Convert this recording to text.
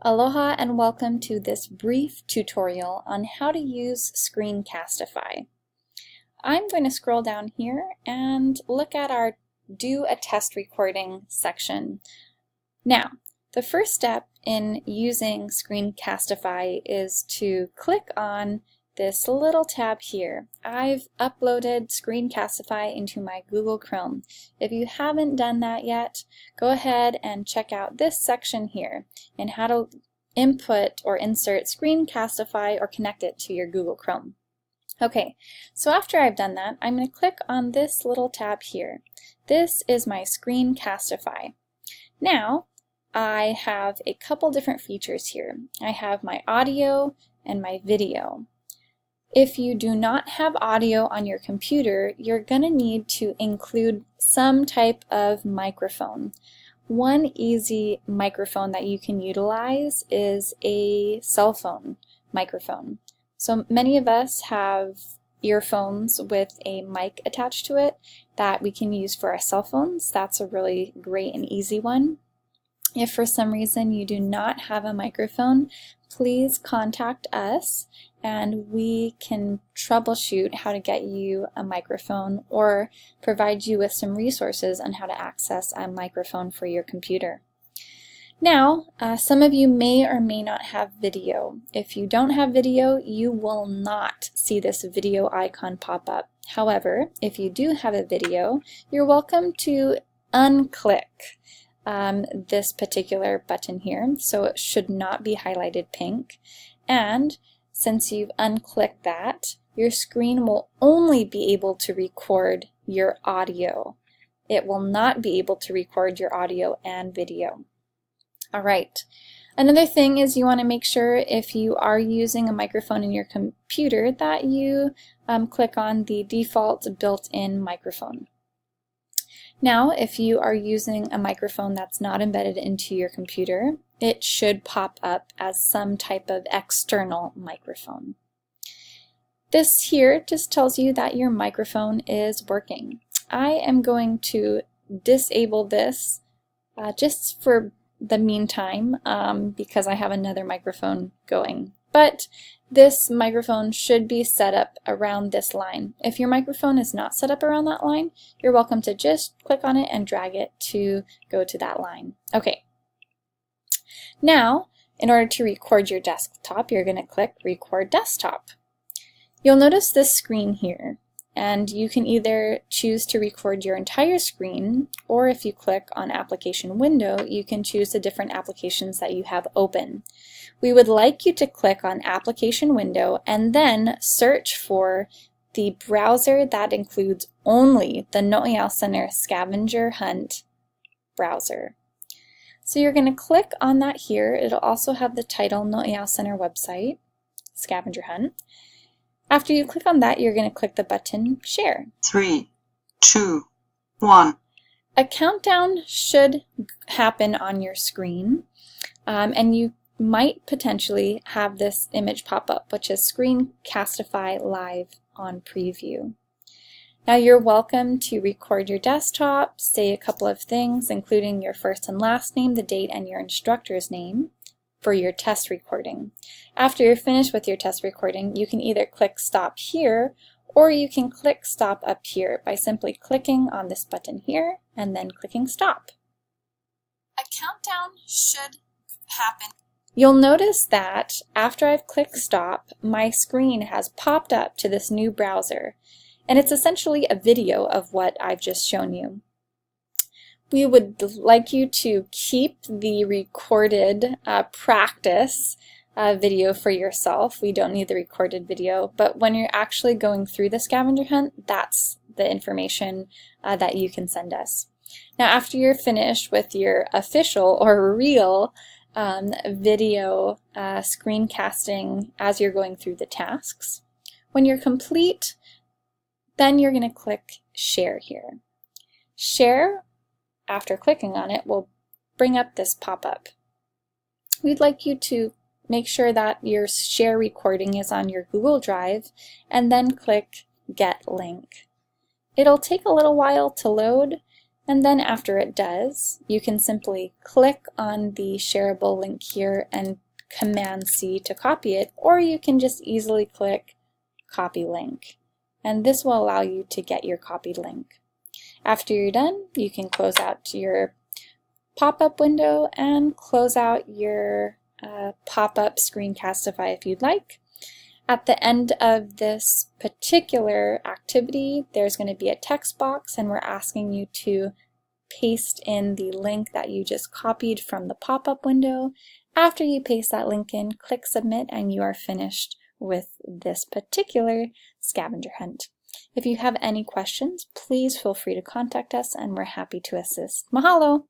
Aloha and welcome to this brief tutorial on how to use Screencastify. I'm going to scroll down here and look at our Do a Test Recording section. Now, the first step in using Screencastify is to click on this little tab here. I've uploaded Screencastify into my Google Chrome. If you haven't done that yet, go ahead and check out this section here and how to input or insert Screencastify or connect it to your Google Chrome. Okay, so after I've done that, I'm going to click on this little tab here. This is my Screencastify. Now, I have a couple different features here. I have my audio and my video. If you do not have audio on your computer, you're going to need to include some type of microphone. One easy microphone that you can utilize is a cell phone microphone. So many of us have earphones with a mic attached to it that we can use for our cell phones. That's a really great and easy one. If for some reason you do not have a microphone, please contact us and we can troubleshoot how to get you a microphone or provide you with some resources on how to access a microphone for your computer. Now, some of you may or may not have video. If you don't have video, you will not see this video icon pop up. However, if you do have a video, you're welcome to unclick this particular button here, so it should not be highlighted pink. And since you've unclicked that, your screen will only be able to record your audio. It will not be able to record your audio and video. All right. Another thing is you want to make sure if you are using a microphone in your computer that you click on the default built-in microphone. Now, if you are using a microphone that's not embedded into your computer, it should pop up as some type of external microphone. This here just tells you that your microphone is working. I am going to disable this just for the meantime because I have another microphone going. But this microphone should be set up around this line. If your microphone is not set up around that line, you're welcome to just click on it and drag it to go to that line. Okay. Now, in order to record your desktop, you're going to click Record Desktop. You'll notice this screen here, and you can either choose to record your entire screen, or if you click on Application Window, you can choose the different applications that you have open. We would like you to click on Application Window and then search for the browser that includes only the No'eau Center Scavenger Hunt browser. So you're going to click on that here. It'll also have the title No'eau Center website, Scavenger Hunt. After you click on that, you're going to click the button Share. 3, 2, 1. A countdown should happen on your screen, and you might potentially have this image pop up, which is Screencastify Live on Preview. Now you're welcome to record your desktop, say a couple of things, including your first and last name, the date, and your instructor's name for your test recording. After you're finished with your test recording, you can either click Stop here, or you can click Stop up here by simply clicking on this button here and then clicking Stop. A countdown should happen. You'll notice that after I've clicked Stop, my screen has popped up to this new browser, and it's essentially a video of what I've just shown you. We would like you to keep the recorded practice video for yourself. We don't need the recorded video, but when you're actually going through the scavenger hunt, that's the information that you can send us. Now, after you're finished with your official or real video screencasting as you're going through the tasks, when you're complete, then you're going to click Share here. Share, after clicking on it, will bring up this pop-up. We'd like you to make sure that your share recording is on your Google Drive and then click Get Link. It'll take a little while to load, And then after it does, you can simply click on the shareable link here and Command-C to copy it, or you can just easily click Copy Link. And this will allow you to get your copied link. After you're done, you can close out your pop-up window and close out your pop-up Screencastify if you'd like. At the end of this particular activity, there's going to be a text box, and we're asking you to paste in the link that you just copied from the pop-up window. After you paste that link in, click Submit, and you are finished with this particular scavenger hunt. If you have any questions, please feel free to contact us, and we're happy to assist. Mahalo!